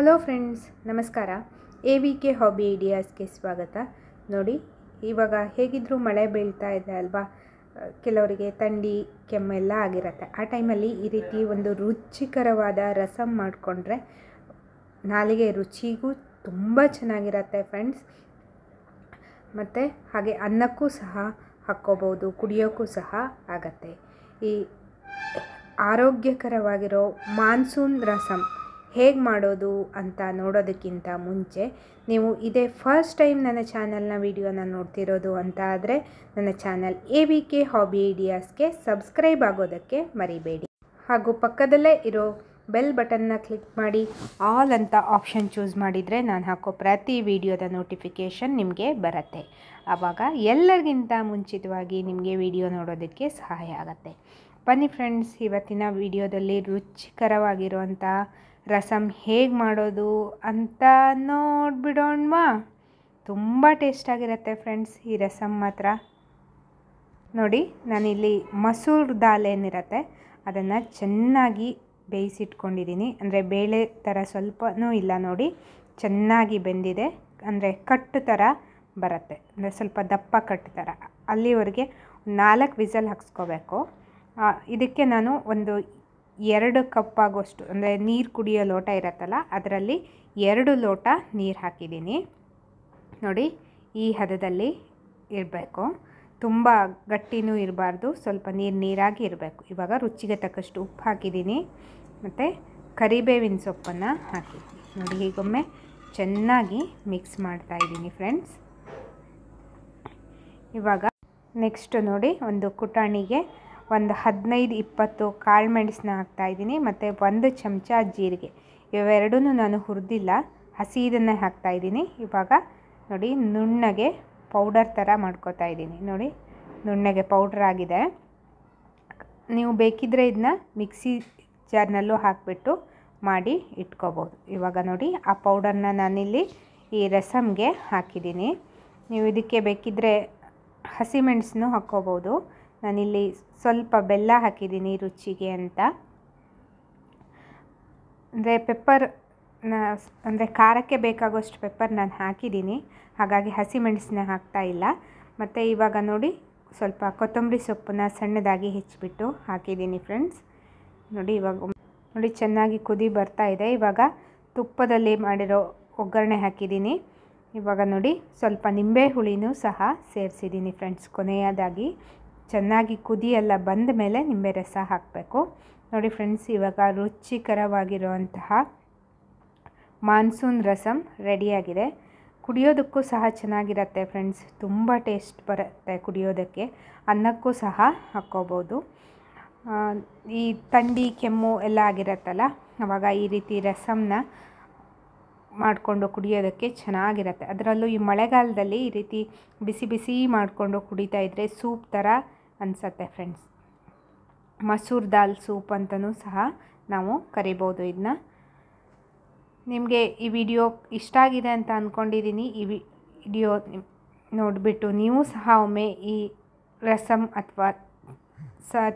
Hello friends, ನಮಸ್ಕಾರ. AVK hobby ಐಡಿಯಾಸ್ಗೆ ಸ್ವಾಗತ. ನೋಡಿ, ಇವಾಗ ಹೇಗಿದ್ದರೂ ಮಳೆ ಬೀಳ್ತಾ ಇದೆ ಅಲ್ವಾ, ಕೆಲವರಿಗೆ ಥಂಡಿ ಕೆಮ್ಮೆಲ್ಲ ಆಗಿರುತ್ತೆ. ಆ ಟೈಮಲ್ಲಿ ಈ ರೀತಿ ಒಂದು ರುಚಿಕರವಾದ ರಸಮ್ ಮಾಡಿಕೊಂಡ್ರೆ ನಾಲಿಗೆ ರುಚಿಗೂ ತುಂಬ ಚೆನ್ನಾಗಿರುತ್ತೆ ಫ್ರೆಂಡ್ಸ್. ಮತ್ತು ಹಾಗೆ ಅನ್ನಕ್ಕೂ ಸಹ ಹಾಕ್ಕೋಬೋದು, ಕುಡಿಯೋಕ್ಕೂ ಸಹ ಆಗತ್ತೆ. ಈ ಆರೋಗ್ಯಕರವಾಗಿರೋ ಮಾನ್ಸೂನ್ ರಸಮ್ ಹೇಗೆ ಮಾಡೋದು ಅಂತ ನೋಡೋದಕ್ಕಿಂತ ಮುಂಚೆ ನೀವು ಇದೇ ಫಸ್ಟ್ ಟೈಮ್ ನನ್ನ ಚಾನಲ್ನ ವಿಡಿಯೋನ ನೋಡ್ತಿರೋದು ಅಂತ ಆದರೆ ನನ್ನ ಚಾನಲ್ AVK ಹಾಬಿ ಐಡಿಯಾಸ್ಗೆ ಸಬ್ಸ್ಕ್ರೈಬ್ ಆಗೋದಕ್ಕೆ ಮರಿಬೇಡಿ. ಹಾಗೂ ಪಕ್ಕದಲ್ಲೇ ಇರೋ ಬೆಲ್ ಬಟನ್ನ ಕ್ಲಿಕ್ ಮಾಡಿ ಆಲ್ ಅಂತ ಆಪ್ಷನ್ ಚೂಸ್ ಮಾಡಿದರೆ ನಾನು ಹಾಕೋ ಪ್ರತಿ ವಿಡಿಯೋದ ನೋಟಿಫಿಕೇಷನ್ ನಿಮಗೆ ಬರುತ್ತೆ. ಆವಾಗ ಎಲ್ಲರಿಗಿಂತ ಮುಂಚಿತವಾಗಿ ನಿಮಗೆ ವಿಡಿಯೋ ನೋಡೋದಕ್ಕೆ ಸಹಾಯ ಆಗುತ್ತೆ. ಬನ್ನಿ ಫ್ರೆಂಡ್ಸ್, ಇವತ್ತಿನ ವಿಡಿಯೋದಲ್ಲಿ ರುಚಿಕರವಾಗಿರುವಂಥ ರಸಮ್ ಹೇಗೆ ಮಾಡೋದು ಅಂತ ನೋಡಿಬಿಡೋಣವಾ. ತುಂಬ ಟೇಸ್ಟಾಗಿರುತ್ತೆ ಫ್ರೆಂಡ್ಸ್ ಈ ರಸಮ್ ಮಾತ್ರ. ನೋಡಿ, ನಾನಿಲ್ಲಿ ಮಸೂರ್ ದಾಲ್ ಏನಿರುತ್ತೆ ಅದನ್ನು ಚೆನ್ನಾಗಿ ಬೇಯಿಸಿಟ್ಕೊಂಡಿದ್ದೀನಿ. ಅಂದರೆ ಬೇಳೆ ಥರ ಸ್ವಲ್ಪನೂ ಇಲ್ಲ, ನೋಡಿ ಚೆನ್ನಾಗಿ ಬೆಂದಿದೆ. ಅಂದರೆ ಕಟ್ಟು ಥರ ಬರುತ್ತೆ, ಅಂದರೆ ಸ್ವಲ್ಪ ದಪ್ಪ ಕಟ್ಟು ಥರ. ಅಲ್ಲಿವರೆಗೆ 4 ವಿಸಲ್ ಹಾಕ್ಸ್ಕೋಬೇಕು. ಇದಕ್ಕೆ ನಾನು ಒಂದು 2 ಕಪ್ ಆಗೋಷ್ಟು, ಅಂದರೆ ನೀರು ಕುಡಿಯೋ ಲೋಟ ಇರುತ್ತಲ್ಲ ಅದರಲ್ಲಿ 2 ಲೋಟ ನೀರು ಹಾಕಿದ್ದೀನಿ. ನೋಡಿ, ಈ ಹದದಲ್ಲಿ ಇರಬೇಕು. ತುಂಬ ಗಟ್ಟಿನೂ ಇರಬಾರ್ದು, ಸ್ವಲ್ಪ ನೀರಾಗಿ ಇರಬೇಕು. ಇವಾಗ ರುಚಿಗೆ ತಕ್ಕಷ್ಟು ಉಪ್ಪು ಹಾಕಿದ್ದೀನಿ ಮತ್ತು ಕರಿಬೇವಿನ ಸೊಪ್ಪನ್ನು ಹಾಕಿದ್ದೀನಿ. ನೋಡಿ, ಹೀಗೊಮ್ಮೆ ಚೆನ್ನಾಗಿ ಮಿಕ್ಸ್ ಮಾಡ್ತಾಯಿದ್ದೀನಿ ಫ್ರೆಂಡ್ಸ್. ಇವಾಗ ನೆಕ್ಸ್ಟ್ ನೋಡಿ, ಒಂದು ಕುಟಾಣಿಗೆ ಒಂದು 15-20 ಕಾಳು ಮೆಣಸನ್ನ ಹಾಕ್ತಾಯಿದ್ದೀನಿ ಮತ್ತು 1 ಚಮಚ ಜೀರಿಗೆ. ಇವೆರಡೂ ನಾನು ಹುರಿದಿಲ್ಲ, ಹಸಿದನ್ನೇ ಹಾಕ್ತಾಯಿದ್ದೀನಿ. ಇವಾಗ ನೋಡಿ, ನುಣ್ಣಗೆ ಪೌಡರ್ ಥರ ಮಾಡ್ಕೋತಾ ಇದ್ದೀನಿ. ನೋಡಿ, ನುಣ್ಣಗೆ ಪೌಡ್ರ್ ಆಗಿದೆ. ನೀವು ಬೇಕಿದ್ದರೆ ಇದನ್ನ ಮಿಕ್ಸಿ ಜಾರ್ನಲ್ಲೂ ಹಾಕಿಬಿಟ್ಟು ಮಾಡಿ ಇಟ್ಕೋಬೋದು. ಇವಾಗ ನೋಡಿ, ಆ ಪೌಡರ್ನ ನಾನಿಲ್ಲಿ ಈ ರಸಮ್ಗೆ ಹಾಕಿದ್ದೀನಿ. ನೀವು ಇದಕ್ಕೆ ಬೇಕಿದ್ದರೆ ಹಸಿಮೆಣಸನ್ನು ಹಾಕ್ಕೋಬೋದು. ನಾನಿಲ್ಲಿ ಸ್ವಲ್ಪ ಬೆಲ್ಲ ಹಾಕಿದ್ದೀನಿ ರುಚಿಗೆ ಅಂತ. ಅಂದರೆ ಅಂದರೆ ಖಾರಕ್ಕೆ ಬೇಕಾಗೋಷ್ಟು ಪೆಪ್ಪರ್ ನಾನು ಹಾಕಿದ್ದೀನಿ, ಹಾಗಾಗಿ ಹಸಿಮೆಣಸನ್ನ ಹಾಕ್ತಾ ಇಲ್ಲ. ಮತ್ತು ಇವಾಗ ನೋಡಿ, ಸ್ವಲ್ಪ ಕೊತ್ತಂಬರಿ ಸೊಪ್ಪನ್ನ ಸಣ್ಣದಾಗಿ ಹೆಚ್ಚಿಬಿಟ್ಟು ಹಾಕಿದ್ದೀನಿ ಫ್ರೆಂಡ್ಸ್. ನೋಡಿ, ಇವಾಗ ನೋಡಿ ಚೆನ್ನಾಗಿ ಕುದಿ ಬರ್ತಾ ಇದೆ. ಇವಾಗ ತುಪ್ಪದಲ್ಲಿ ಮಾಡಿರೋ ಒಗ್ಗರಣೆ ಹಾಕಿದ್ದೀನಿ. ಇವಾಗ ನೋಡಿ, ಸ್ವಲ್ಪ ನಿಂಬೆ ಹುಳಿನೂ ಸಹ ಸೇರಿಸಿದ್ದೀನಿ ಫ್ರೆಂಡ್ಸ್. ಕೊನೆಯದಾಗಿ ಚೆನ್ನಾಗಿ ಕುದಿ ಎಲ್ಲ ಬಂದ ಮೇಲೆ ನಿಂಬೆ ರಸ ಹಾಕಬೇಕು. ನೋಡಿ ಫ್ರೆಂಡ್ಸ್, ಇವಾಗ ರುಚಿಕರವಾಗಿರುವಂತಹ ಮಾನ್ಸೂನ್ ರಸಮ್ ರೆಡಿಯಾಗಿದೆ. ಕುಡಿಯೋದಕ್ಕೂ ಸಹ ಚೆನ್ನಾಗಿರುತ್ತೆ ಫ್ರೆಂಡ್ಸ್, ತುಂಬ ಟೇಸ್ಟ್ ಬರುತ್ತೆ ಕುಡಿಯೋದಕ್ಕೆ. ಅನ್ನಕ್ಕೂ ಸಹ ಹಾಕ್ಕೋಬೋದು. ಈ ಥಂಡಿ ಕೆಮ್ಮು ಎಲ್ಲ ಆಗಿರತ್ತಲ್ಲ, ಆವಾಗ ಈ ರೀತಿ ರಸಮ್ನ ಮಾಡಿಕೊಂಡು ಕುಡಿಯೋದಕ್ಕೆ ಚೆನ್ನಾಗಿರುತ್ತೆ. ಅದರಲ್ಲೂ ಈ ಮಳೆಗಾಲದಲ್ಲಿ ಈ ರೀತಿ ಬಿಸಿ ಬಿಸಿ ಮಾಡಿಕೊಂಡು ಕುಡಿತಾ ಇದ್ದರೆ ಸೂಪ್ ಥರ ಅನಿಸುತ್ತೆ ಫ್ರೆಂಡ್ಸ್. ಮಸೂರ್ ದಾಲ್ ಸೂಪ್ ಅಂತಲೂ ಸಹ ನಾವು ಕರಿಬೋದು ಇದನ್ನ. ನಿಮಗೆ ಈ ವಿಡಿಯೋ ಇಷ್ಟ ಆಗಿದೆ ಅಂತ ಅಂದ್ಕೊಂಡಿದ್ದೀನಿ. ಈ ವಿಡಿಯೋ ನೋಡಿಬಿಟ್ಟು ನೀವು ಸಹ ಒಮ್ಮೆ ಈ ರಸಮ್ ಅಥವಾ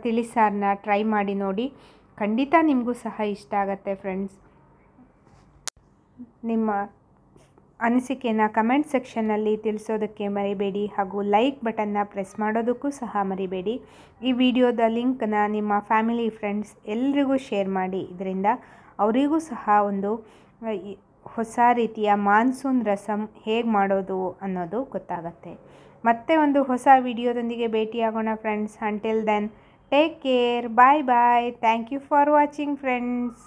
ತಿಳಿಸಾರನ್ನ ಟ್ರೈ ಮಾಡಿ ನೋಡಿ. ಖಂಡಿತ ನಿಮಗೂ ಸಹ ಇಷ್ಟ ಆಗುತ್ತೆ ಫ್ರೆಂಡ್ಸ್. ನಿಮ್ಮ ಅನಿಸಿಕೆನ ಕಮೆಂಟ್ ಸೆಕ್ಷನ್ನಲ್ಲಿ ತಿಳಿಸೋದಕ್ಕೆ ಮರಿಬೇಡಿ. ಹಾಗೂ ಲೈಕ್ ಬಟನ್ನ ಪ್ರೆಸ್ ಮಾಡೋದಕ್ಕೂ ಸಹ ಮರಿಬೇಡಿ. ಈ ವಿಡಿಯೋದ ಲಿಂಕ್ನ ನಿಮ್ಮ ಫ್ಯಾಮಿಲಿ ಫ್ರೆಂಡ್ಸ್ ಎಲ್ರಿಗೂ ಶೇರ್ ಮಾಡಿ. ಇದರಿಂದ ಅವರಿಗೂ ಸಹ ಒಂದು ಹೊಸ ರೀತಿಯ ಮಾನ್ಸೂನ್ ರಸಮ್ ಹೇಗೆ ಮಾಡೋದು ಅನ್ನೋದು ಗೊತ್ತಾಗತ್ತೆ. ಮತ್ತೆ ಒಂದು ಹೊಸ ವಿಡಿಯೋದೊಂದಿಗೆ ಭೇಟಿಯಾಗೋಣ friends. Until then, take care, bye bye. Thank you for watching friends.